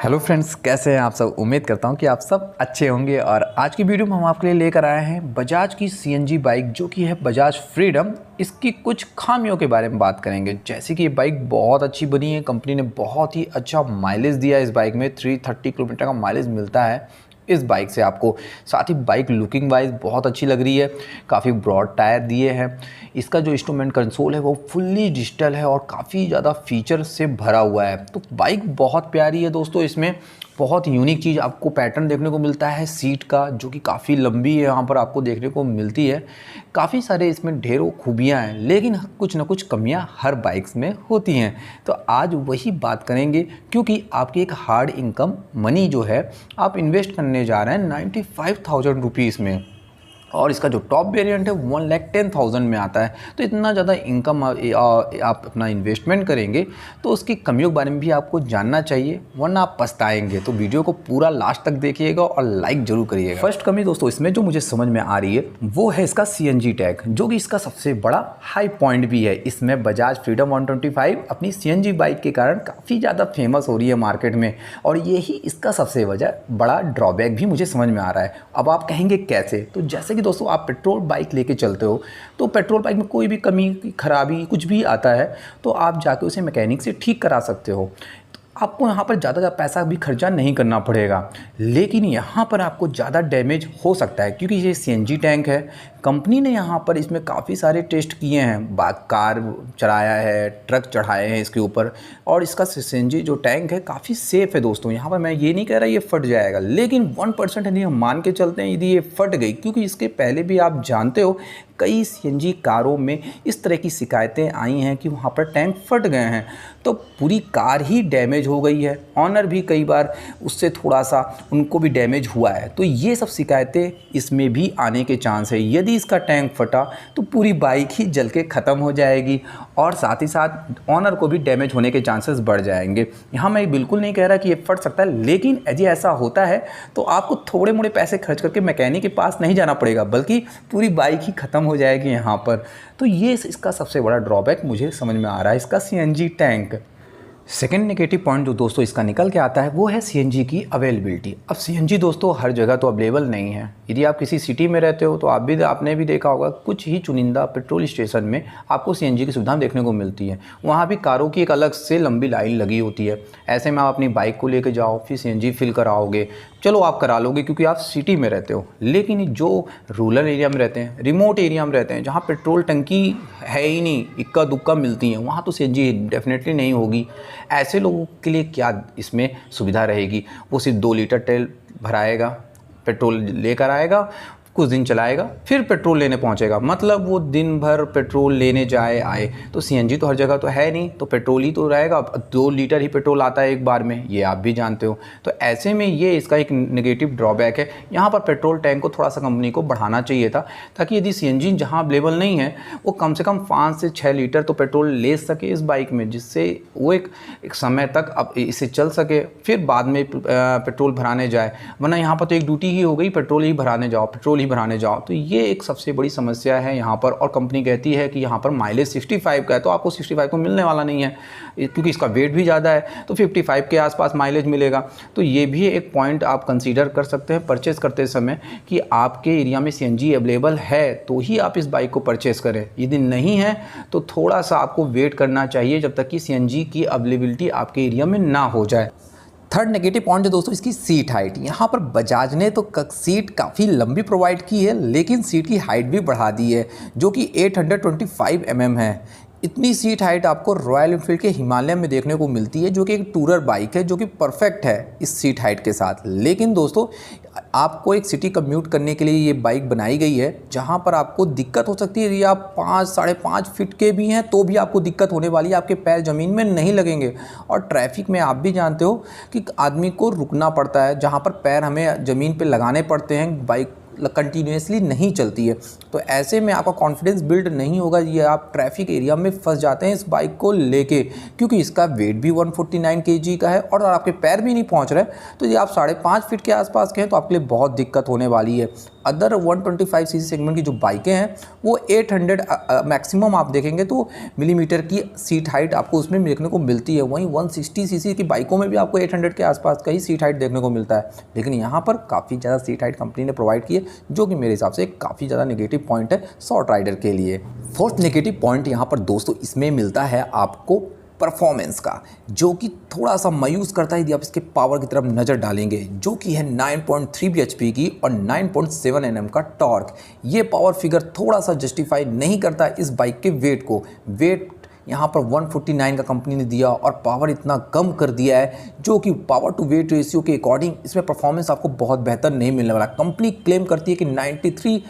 Hello friends, कैसे हैं आप सब। उम्मीद करता हूं कि आप सब अच्छे होंगे। और आज की वीडियो में हम आपके लिए लेकर आए हैं बजाज की सीएनजी बाइक जो कि है बजाज फ्रीडम। इसकी कुछ खामियों के बारे में बात करेंगे। जैसे कि ये बाइक बहुत अच्छी बनी है, कंपनी ने बहुत ही अच्छा माइलेज दिया है इस बाइक में। 330 किलोमीटर का माइलेज मिलता है इस बाइक से आपको। साथ ही बाइक लुकिंग वाइज बहुत अच्छी लग रही है। काफ़ी ब्रॉड टायर दिए हैं। इसका जो इंस्ट्रूमेंट कंसोल है वो फुल्ली डिजिटल है और काफ़ी ज़्यादा फीचर से भरा हुआ है। तो बाइक बहुत प्यारी है दोस्तों। इसमें बहुत यूनिक चीज़ आपको पैटर्न देखने को मिलता है सीट का, जो कि काफ़ी लंबी है, यहाँ पर आपको देखने को मिलती है। काफ़ी सारे इसमें ढेरों खूबियाँ हैं, लेकिन कुछ ना कुछ कमियाँ हर बाइक्स में होती हैं। तो आज वही बात करेंगे, क्योंकि आपकी एक हार्ड इनकम मनी जो है आप इन्वेस्ट करने जा रहे हैं 95,000 रुपीज़ में। और इसका जो टॉप वेरिएंट है 1,10,000 में आता है। तो इतना ज़्यादा इनकम आप अपना इन्वेस्टमेंट करेंगे तो उसकी कमियों के बारे में भी आपको जानना चाहिए, वरना आप पछताएंगे। तो वीडियो को पूरा लास्ट तक देखिएगा और लाइक जरूर करिएगा। फर्स्ट कमी दोस्तों इसमें जो मुझे समझ में आ रही है वो है इसका सीएनजी टैग, जो कि इसका सबसे बड़ा हाई पॉइंट भी है। इसमें बजाज फ्रीडम 125 अपनी सीएनजी बाइक के कारण काफ़ी ज़्यादा फेमस हो रही है मार्केट में, और यही इसका सबसे बड़ा ड्रॉबैक भी मुझे समझ में आ रहा है। अब आप कहेंगे कैसे? तो जैसे कि दोस्तों आप पेट्रोल बाइक लेके चलते हो, तो पेट्रोल बाइक में कोई भी कमी खराबी कुछ भी आता है तो आप जाके उसे मैकेनिक से ठीक करा सकते हो। आपको यहाँ पर ज़्यादा पैसा भी खर्चा नहीं करना पड़ेगा। लेकिन यहाँ पर आपको ज़्यादा डैमेज हो सकता है, क्योंकि ये सीएनजी टैंक है। कंपनी ने यहाँ पर इसमें काफ़ी सारे टेस्ट किए हैं, कार चढ़ाया है, ट्रक चढ़ाए हैं इसके ऊपर, और इसका सीएनजी जो टैंक है काफ़ी सेफ़ है दोस्तों। यहाँ पर मैं ये नहीं कह रहा ये फट जाएगा, लेकिन 1% यदि हम मान के चलते हैं यदि ये फट गई, क्योंकि इसके पहले भी आप जानते हो कई सीएनजी कारों में इस तरह की शिकायतें आई हैं कि वहाँ पर टैंक फट गए हैं, तो पूरी कार ही डैमेज हो गई है। ऑनर भी कई बार उससे थोड़ा सा उनको भी डैमेज हुआ है। तो ये सब शिकायतें इसमें भी आने के चांस है। यदि इसका टैंक फटा तो पूरी बाइक ही जल के ख़त्म हो जाएगी, और साथ ही साथ ऑनर को भी डैमेज होने के चांसेस बढ़ जाएंगे। यहाँ मैं बिल्कुल नहीं कह रहा कि ये फट सकता है, लेकिन यदि ऐसा होता है तो आपको थोड़े मोड़े पैसे खर्च करके मैकेनिक के पास नहीं जाना पड़ेगा, बल्कि पूरी बाइक ही ख़त्म हो जाएगी यहाँ पर। तो ये इसका सबसे बड़ा ड्रॉबैक मुझे समझ में आ रहा है, इसका CNG tank. Second negative point जो दोस्तों इसका निकल के आता है वो है सीएनजी की अवेलेबिलिटी। अब सीएनजी दोस्तों हर जगह तो अवेलेबल नहीं है। यदि आप किसी सिटी में रहते हो तो आपने भी देखा होगा कुछ ही चुनिंदा पेट्रोल स्टेशन में आपको सीएनजी की सुविधा देखने को मिलती है। वहाँ भी कारों की एक अलग से लंबी लाइन लगी होती है। ऐसे में आप अपनी बाइक को लेकर जाओ, फिर सीएनजी फिल कराओगे, चलो आप करा लोगे क्योंकि आप सिटी में रहते हो। लेकिन जो रूरल एरिया में रहते हैं, रिमोट एरिया में रहते हैं, जहाँ पेट्रोल टंकी है ही नहीं, इक्का दुक्का मिलती हैं, वहाँ तो सीएनजी डेफिनेटली नहीं होगी। ऐसे लोगों के लिए क्या इसमें सुविधा रहेगी? वो सिर्फ 2 लीटर तेल भराएगा, पेट्रोल लेकर आएगा, कुछ दिन चलाएगा, फिर पेट्रोल लेने पहुंचेगा। मतलब वो दिन भर पेट्रोल लेने जाए आए। तो सीएनजी तो हर जगह तो है नहीं, तो पेट्रोल ही तो रहेगा। 2 लीटर ही पेट्रोल आता है एक बार में, ये आप भी जानते हो। तो ऐसे में ये इसका एक नेगेटिव ड्रॉबैक है। यहाँ पर पेट्रोल टैंक को थोड़ा सा कंपनी को बढ़ाना चाहिए था, ताकि यदि सीएनजी जहाँ अवेलेबल नहीं है वो कम से कम 5 से 6 लीटर तो पेट्रोल ले सके इस बाइक में, जिससे वो एक समय तक अब इसे चल सके, फिर बाद में पेट्रोल भराने जाए। वरना यहाँ पर तो एक ड्यूटी ही हो गई, पेट्रोल ही भराने जाओ, पेट्रोल भराने जाओ। तो ये एक सबसे बड़ी समस्या है यहाँ पर। और कंपनी कहती है कि यहाँ पर माइलेज 65 का है, तो आपको 65 को मिलने वाला नहीं है, क्योंकि इसका वेट भी ज़्यादा है। तो 55 के आसपास माइलेज मिलेगा। तो ये भी एक पॉइंट आप कंसीडर कर सकते हैं परचेस करते समय, कि आपके एरिया में सीएनजी अवेलेबल है तो ही आप इस बाइक को परचेस करें। यदि नहीं है तो थोड़ा सा आपको वेट करना चाहिए जब तक कि सीएनजी की अवेलेबिलिटी आपके एरिया में ना हो जाए। थर्ड नेगेटिव पॉइंट है दोस्तों इसकी सीट हाइट। यहाँ पर बजाज ने तो सीट काफ़ी लंबी प्रोवाइड की है, लेकिन सीट की हाइट भी बढ़ा दी है, जो कि 825 mm है। इतनी सीट हाइट आपको रॉयल एनफील्ड के हिमालय में देखने को मिलती है, जो कि एक टूरर बाइक है, जो कि परफेक्ट है इस सीट हाइट के साथ। लेकिन दोस्तों आपको एक सिटी कम्यूट करने के लिए ये बाइक बनाई गई है, जहाँ पर आपको दिक्कत हो सकती है। यदि आप 5 साढ़े 5 फीट के भी हैं तो भी आपको दिक्कत होने वाली है, आपके पैर ज़मीन में नहीं लगेंगे। और ट्रैफिक में आप भी जानते हो कि आदमी को रुकना पड़ता है, जहाँ पर पैर हमें ज़मीन पर लगाने पड़ते हैं, बाइक कंटिन्यूसली नहीं चलती है। तो ऐसे में आपका कॉन्फिडेंस बिल्ड नहीं होगा, ये आप ट्रैफिक एरिया में फंस जाते हैं इस बाइक को लेके, क्योंकि इसका वेट भी 149 kg का है और आपके पैर भी नहीं पहुंच रहे। तो ये आप 5.5 फीट के आसपास के हैं तो आपके लिए बहुत दिक्कत होने वाली है। अदर 125 सीसी सेगमेंट की जो बाइकें हैं वो 800 मैक्सिमम आप देखेंगे तो मिलीमीटर की सीट हाइट आपको उसमें देखने को मिलती है। वहीं 160 सीसी की बाइकों में भी आपको 800 के आसपास का ही सीट हाइट देखने को मिलता है, लेकिन यहाँ पर काफ़ी ज़्यादा सीट हाइट कंपनी ने प्रोवाइड की है, जो कि मेरे हिसाब से काफ़ी ज़्यादा नेगेटिव पॉइंट है शॉर्ट राइडर के लिए। फोर्थ नेगेटिव पॉइंट यहाँ पर दोस्तों इसमें मिलता है आपको परफॉर्मेंस का, जो कि थोड़ा सा मायूस करता है यदि आप इसके पावर की तरफ नज़र डालेंगे, जो कि है 9.3 bhp की और 9.7 Nm का टॉर्क। ये पावर फिगर थोड़ा सा जस्टिफाई नहीं करता इस बाइक के वेट को। वेट यहाँ पर 149 का कंपनी ने दिया और पावर इतना कम कर दिया है, जो कि पावर टू वेट रेशियो के अकॉर्डिंग इसमें परफॉर्मेंस आपको बहुत बेहतर नहीं मिलने वाला। कंपनी क्लेम करती है कि 93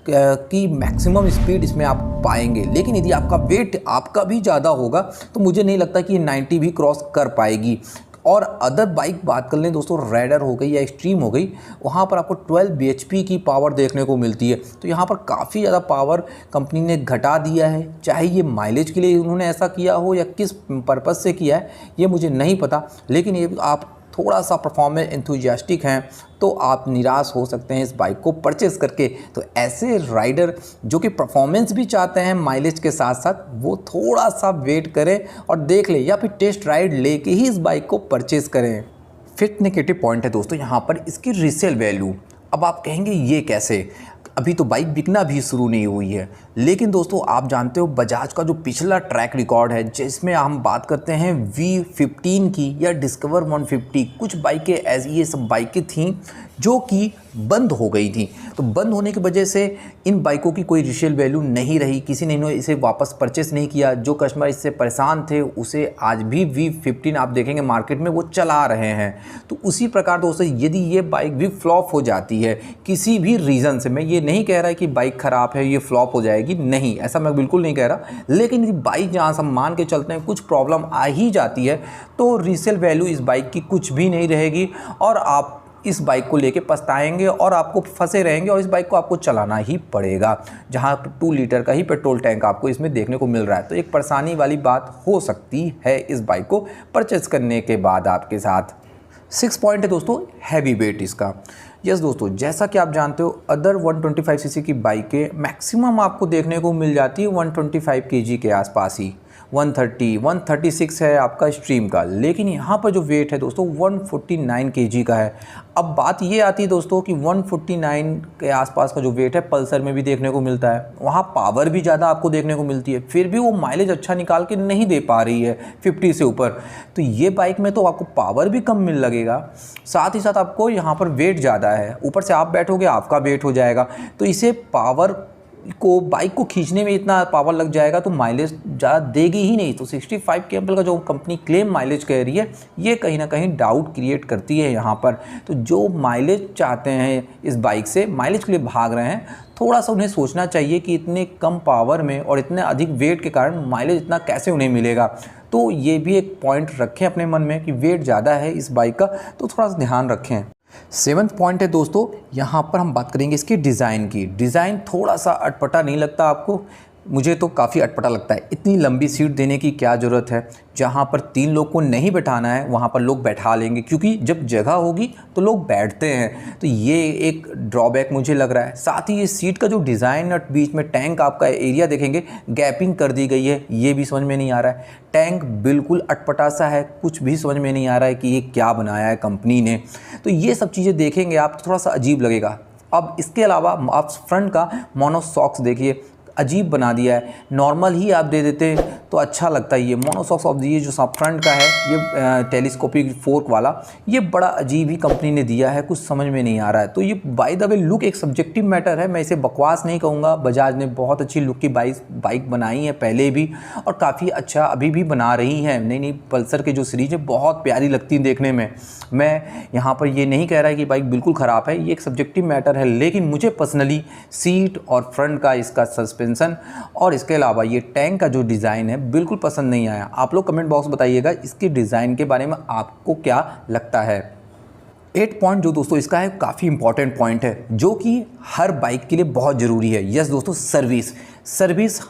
की मैक्सिमम स्पीड इसमें आप पाएंगे, लेकिन यदि आपका वेट आपका भी ज़्यादा होगा तो मुझे नहीं लगता कि ये 90 भी क्रॉस कर पाएगी। और अदर बाइक बात कर लें दोस्तों, राइडर हो गई या एक्सट्रीम हो गई, वहाँ पर आपको 12 bhp की पावर देखने को मिलती है। तो यहाँ पर काफ़ी ज़्यादा पावर कंपनी ने घटा दिया है। चाहे ये माइलेज के लिए उन्होंने ऐसा किया हो या किस पर्पज़ से किया है ये मुझे नहीं पता, लेकिन ये आप थोड़ा सा परफॉर्मेंस एंथुजियास्टिक हैं तो आप निराश हो सकते हैं इस बाइक को परचेज़ करके। तो ऐसे राइडर जो कि परफॉर्मेंस भी चाहते हैं माइलेज के साथ साथ, वो थोड़ा सा वेट करें और देख लें, या फिर टेस्ट राइड लेके ही इस बाइक को परचेज़ करें। फिफ्थ नेगेटिव पॉइंट है दोस्तों यहाँ पर इसकी रीसेल वैल्यू। अब आप कहेंगे ये कैसे, अभी तो बाइक बिकना भी शुरू नहीं हुई है। लेकिन दोस्तों आप जानते हो बजाज का जो पिछला ट्रैक रिकॉर्ड है, जिसमें हम बात करते हैं V15 की या डिस्कवर 150, कुछ बाइकें ऐसी ये सब बाइकें थीं जो कि बंद हो गई थी। तो बंद होने की वजह से इन बाइकों की कोई रीसेल वैल्यू नहीं रही, किसी ने इसे वापस परचेस नहीं किया। जो कस्टमर इससे परेशान थे उसे आज भी V15 आप देखेंगे मार्केट में वो चला रहे हैं। तो उसी प्रकार दोस्तों यदि ये बाइक भी फ्लॉप हो जाती है किसी भी रीज़न से, मैं ये नहीं कह रहा कि बाइक ख़राब है ये फ्लॉप हो जाएगी, नहीं, ऐसा मैं बिल्कुल नहीं कह रहा, लेकिन यदि बाइक जहाँ से हम मान के चलते हैं कुछ प्रॉब्लम आ ही जाती है तो रीसेल वैल्यू इस बाइक की कुछ भी नहीं रहेगी और आप इस बाइक को लेके पछताएंगे और आपको फंसे रहेंगे और इस बाइक को आपको चलाना ही पड़ेगा, जहां 2 लीटर का ही पेट्रोल टैंक आपको इसमें देखने को मिल रहा है। तो एक परेशानी वाली बात हो सकती है इस बाइक को परचेस करने के बाद आपके साथ। 6 पॉइंट है दोस्तों हैवी वेट इसका। यस दोस्तों, जैसा कि आप जानते हो अदर 125 सीसी की बाइकें मैक्सिमम आपको देखने को मिल जाती है 125 kg के आसपास ही, 130, 136 है आपका स्ट्रीम का, लेकिन यहाँ पर जो वेट है दोस्तों 149 kg का है। अब बात ये आती है दोस्तों कि 149 के आसपास का जो वेट है पल्सर में भी देखने को मिलता है, वहाँ पावर भी ज़्यादा आपको देखने को मिलती है, फिर भी वो माइलेज अच्छा निकाल के नहीं दे पा रही है 50 से ऊपर। तो ये बाइक में तो आपको पावर भी कम मिल लगेगा, साथ ही साथ आपको यहाँ पर वेट ज़्यादा है, ऊपर से आप बैठोगे आपका वेट हो जाएगा, तो इसे पावर को बाइक को खींचने में इतना पावर लग जाएगा तो माइलेज ज़्यादा देगी ही नहीं। तो 65 km का जो कंपनी क्लेम माइलेज कह रही है ये कहीं ना कहीं डाउट क्रिएट करती है यहाँ पर। तो जो माइलेज चाहते हैं इस बाइक से, माइलेज के लिए भाग रहे हैं, थोड़ा सा उन्हें सोचना चाहिए कि इतने कम पावर में और इतने अधिक वेट के कारण माइलेज इतना कैसे उन्हें मिलेगा। तो ये भी एक पॉइंट रखें अपने मन में कि वेट ज़्यादा है इस बाइक का, तो थोड़ा सा ध्यान रखें। 7th पॉइंट है दोस्तों, यहाँ पर हम बात करेंगे इसके डिज़ाइन की। डिज़ाइन थोड़ा सा अटपटा नहीं लगता आपको? मुझे तो काफ़ी अटपटा लगता है। इतनी लंबी सीट देने की क्या ज़रूरत है? जहाँ पर 3 लोग को नहीं बैठाना है वहाँ पर लोग बैठा लेंगे, क्योंकि जब जगह होगी तो लोग बैठते हैं। तो ये एक ड्रॉबैक मुझे लग रहा है। साथ ही ये सीट का जो डिज़ाइन और बीच में टैंक आपका एरिया देखेंगे गैपिंग कर दी गई है, ये भी समझ में नहीं आ रहा है। टैंक बिल्कुल अटपटा सा है, कुछ भी समझ में नहीं आ रहा है कि ये क्या बनाया है कंपनी ने। तो ये सब चीज़ें देखेंगे आप तो थोड़ा सा अजीब लगेगा। अब इसके अलावा आप फ्रंट का मोनोसॉक्स देखिए, अजीब बना दिया है। नॉर्मल ही आप दे देते तो अच्छा लगता है। ये मोनोसॉक्स ऑफ ये जो फ्रंट का है ये टेलीस्कोपिक फोर्क वाला, ये बड़ा अजीब ही कंपनी ने दिया है, कुछ समझ में नहीं आ रहा है। तो ये बाय द वे लुक एक सब्जेक्टिव मैटर है, मैं इसे बकवास नहीं कहूँगा। बजाज ने बहुत अच्छी लुक की बाइक बनाई है पहले भी और काफ़ी अच्छा अभी भी बना रही है। नई पल्सर के जो सीरीज है बहुत प्यारी लगती है देखने में। मैं यहाँ पर ये नहीं कह रहा है कि बाइक बिल्कुल ख़राब है, ये एक सब्जेक्टिव मैटर है, लेकिन मुझे पर्सनली सीट और फ्रंट का इसका सस्पेंशन और इसके अलावा ये टैंक का जो डिज़ाइन है बिल्कुल पसंद नहीं आया। आप लोग कमेंट बॉक्स बताइएगा इसके डिज़ाइन के बारे में आपको क्या लगता है। 8 पॉइंट जो दोस्तों इसका है काफ़ी इंपॉर्टेंट पॉइंट है, जो कि हर बाइक के लिए बहुत ज़रूरी है। यस दोस्तों, सर्विस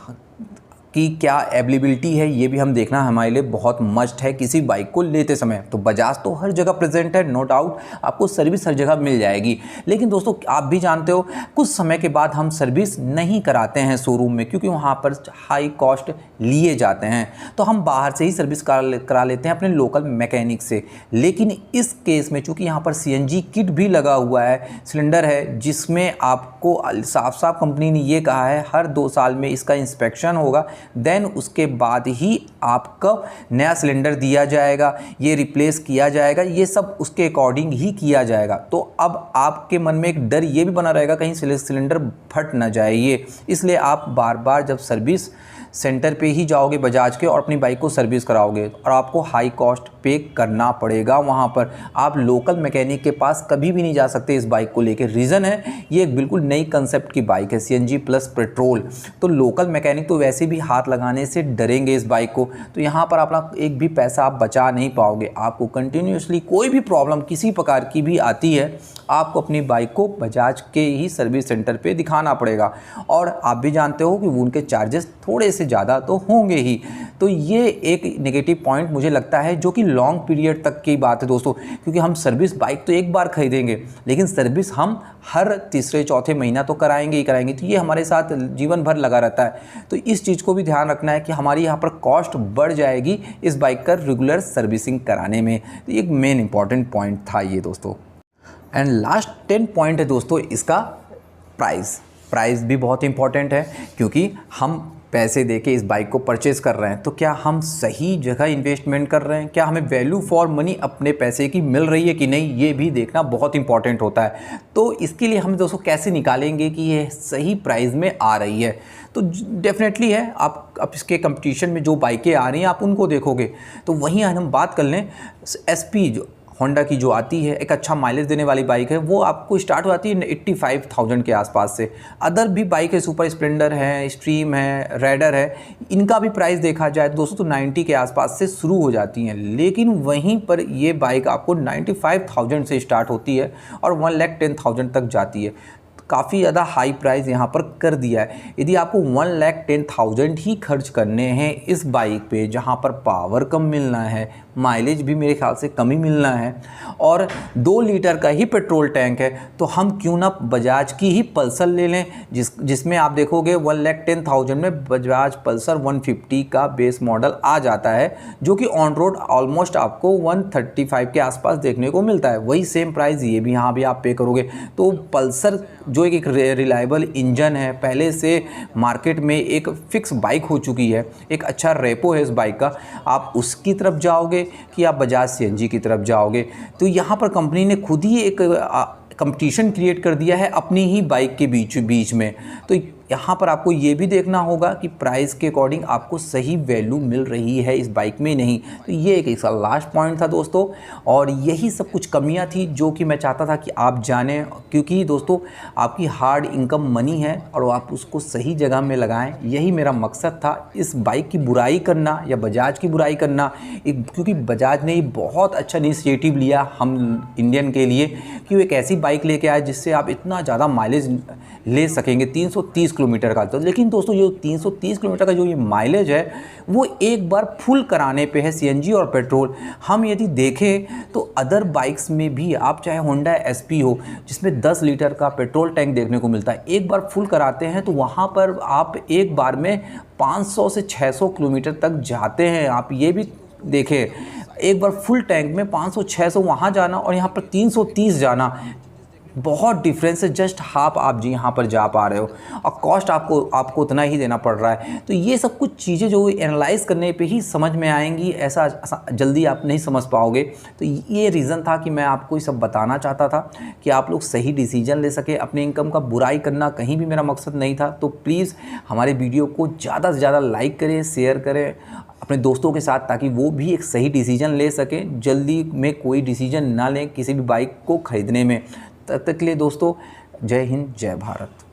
की क्या अवेलेबिलिटी है ये भी हम देखना हमारे लिए बहुत मस्ट है किसी बाइक को लेते समय। तो बजाज तो हर जगह प्रेजेंट है, नो डाउट आपको सर्विस हर जगह मिल जाएगी। लेकिन दोस्तों आप भी जानते हो कुछ समय के बाद हम सर्विस नहीं कराते हैं शोरूम में, क्योंकि वहाँ पर हाई कॉस्ट लिए जाते हैं, तो हम बाहर से ही सर्विस करा लेते हैं अपने लोकल मैकेनिक से। लेकिन इस केस में चूँकि यहाँ पर CNG किट भी लगा हुआ है, सिलेंडर है जिसमें आपको साफ साफ कंपनी ने ये कहा है हर 2 साल में इसका इंस्पेक्शन होगा, देन उसके बाद ही आपका नया सिलेंडर दिया जाएगा, ये रिप्लेस किया जाएगा, ये सब उसके अकॉर्डिंग ही किया जाएगा। तो अब आपके मन में एक डर ये भी बना रहेगा कहीं सिलेंडर फट ना जाए ये, इसलिए आप बार बार जब सर्विस सेंटर पे ही जाओगे बजाज के और अपनी बाइक को सर्विस कराओगे और आपको हाई कॉस्ट पे करना पड़ेगा वहाँ पर। आप लोकल मैकेनिक के पास कभी भी नहीं जा सकते इस बाइक को लेके। रीज़न है ये एक बिल्कुल नई कंसेप्ट की बाइक है, CNG प्लस पेट्रोल, तो लोकल मैकेनिक तो वैसे भी हाथ लगाने से डरेंगे इस बाइक को। तो यहाँ पर अपना एक भी पैसा आप बचा नहीं पाओगे। आपको कंटिन्यूसली कोई भी प्रॉब्लम किसी प्रकार की भी आती है, आपको अपनी बाइक को बजाज के ही सर्विस सेंटर पे दिखाना पड़ेगा। और आप भी जानते हो कि उनके चार्जेस थोड़े से ज़्यादा तो होंगे ही। तो ये एक नेगेटिव पॉइंट मुझे लगता है जो कि लॉन्ग पीरियड तक की बात है दोस्तों, क्योंकि हम सर्विस बाइक तो एक बार खरीदेंगे लेकिन सर्विस हम हर तीसरे चौथे महीना तो कराएंगे ही कराएंगे, तो ये हमारे साथ जीवन भर लगा रहता है। तो इस चीज़ को भी ध्यान रखना है कि हमारी यहाँ पर कॉस्ट बढ़ जाएगी इस बाइक का रेगुलर सर्विसिंग कराने में। तो एक मेन इंपॉर्टेंट पॉइंट था ये दोस्तों। एंड लास्ट 10 पॉइंट है दोस्तों इसका प्राइस भी बहुत इंपॉर्टेंट है, क्योंकि हम पैसे देके इस बाइक को परचेज़ कर रहे हैं तो क्या हम सही जगह इन्वेस्टमेंट कर रहे हैं, क्या हमें वैल्यू फॉर मनी अपने पैसे की मिल रही है कि नहीं, ये भी देखना बहुत इंपॉर्टेंट होता है। तो इसके लिए हम दोस्तों कैसे निकालेंगे कि ये सही प्राइस में आ रही है। तो डेफिनेटली है आप इसके कंपटीशन में जो बाइकें आ रही हैं आप उनको देखोगे तो वहीं हम बात कर लें SP जो होंडा की जो आती है, एक अच्छा माइलेज देने वाली बाइक है, वो आपको स्टार्ट हो जाती है 85,000 के आसपास से। अदर भी बाइक है, सुपर स्प्लेंडर है, स्ट्रीम है, राइडर है, इनका भी प्राइस देखा जाए दोस्तों तो 90 के आसपास से शुरू हो जाती हैं। लेकिन वहीं पर ये बाइक आपको 95,000 से स्टार्ट होती है और 1,10,000 तक जाती है। काफ़ी ज़्यादा हाई प्राइस यहाँ पर कर दिया है। यदि आपको 1,10,000 ही खर्च करने हैं इस बाइक पे, जहाँ पर पावर कम मिलना है, माइलेज भी मेरे ख्याल से कम ही मिलना है और 2 लीटर का ही पेट्रोल टैंक है, तो हम क्यों ना बजाज की ही पल्सर ले लें, जिसमें आप देखोगे 1,10,000 में बजाज पल्सर 150 का बेस मॉडल आ जाता है, जो कि ऑन रोड ऑलमोस्ट आपको 135 के आसपास देखने को मिलता है। वही सेम प्राइस ये भी यहाँ भी आप पे करोगे। तो पल्सर जो एक रिलायबल इंजन है, पहले से मार्केट में एक फिक्स बाइक हो चुकी है, एक अच्छा रेपो है इस बाइक का, आप उसकी तरफ जाओगे कि आप बजाज CNG की तरफ जाओगे। तो यहाँ पर कंपनी ने खुद ही एक कंपटीशन क्रिएट कर दिया है अपनी ही बाइक के बीच में। तो यहाँ पर आपको ये भी देखना होगा कि प्राइस के अकॉर्डिंग आपको सही वैल्यू मिल रही है इस बाइक में नहीं। तो ये एक इसका लास्ट पॉइंट था दोस्तों, और यही सब कुछ कमियाँ थी जो कि मैं चाहता था कि आप जानें, क्योंकि दोस्तों आपकी हार्ड इनकम मनी है और आप उसको सही जगह में लगाएं, यही मेरा मकसद था। इस बाइक की बुराई करना या बजाज की बुराई करना, क्योंकि बजाज ने बहुत अच्छा इनिशिएटिव लिया हम इंडियन के लिए कि वो एक ऐसी बाइक लेके आए जिससे आप इतना ज़्यादा माइलेज ले सकेंगे 330 किलोमीटर का। तो लेकिन दोस्तों ये 330 किलोमीटर का जो ये माइलेज है वो एक बार फुल कराने पे है CNG और पेट्रोल। हम यदि देखें तो अदर बाइक्स में भी आप चाहे होंडा SP हो जिसमें 10 लीटर का पेट्रोल टैंक देखने को मिलता है, एक बार फुल कराते हैं तो वहाँ पर आप एक बार में 500 से 600 किलोमीटर तक जाते हैं। आप ये भी देखें, एक बार फुल टैंक में 500-600 वहाँ जाना और यहाँ पर 330 जाना, बहुत डिफरेंस है। जस्ट हाफ आप जी यहाँ पर जा पा रहे हो और कॉस्ट आपको उतना ही देना पड़ रहा है। तो ये सब कुछ चीज़ें जो एनालाइज करने पे ही समझ में आएंगी, ऐसा जल्दी आप नहीं समझ पाओगे। तो ये रीज़न था कि मैं आपको ये सब बताना चाहता था कि आप लोग सही डिसीजन ले सके। अपने इनकम का बुराई करना कहीं भी मेरा मकसद नहीं था। तो प्लीज़ हमारे वीडियो को ज़्यादा से ज़्यादा लाइक करें, शेयर करें अपने दोस्तों के साथ, ताकि वो भी एक सही डिसीजन ले सकें। जल्दी में कोई डिसीजन ना लें किसी भी बाइक को ख़रीदने में। तब तक के लिए दोस्तों जय हिंद, जय भारत।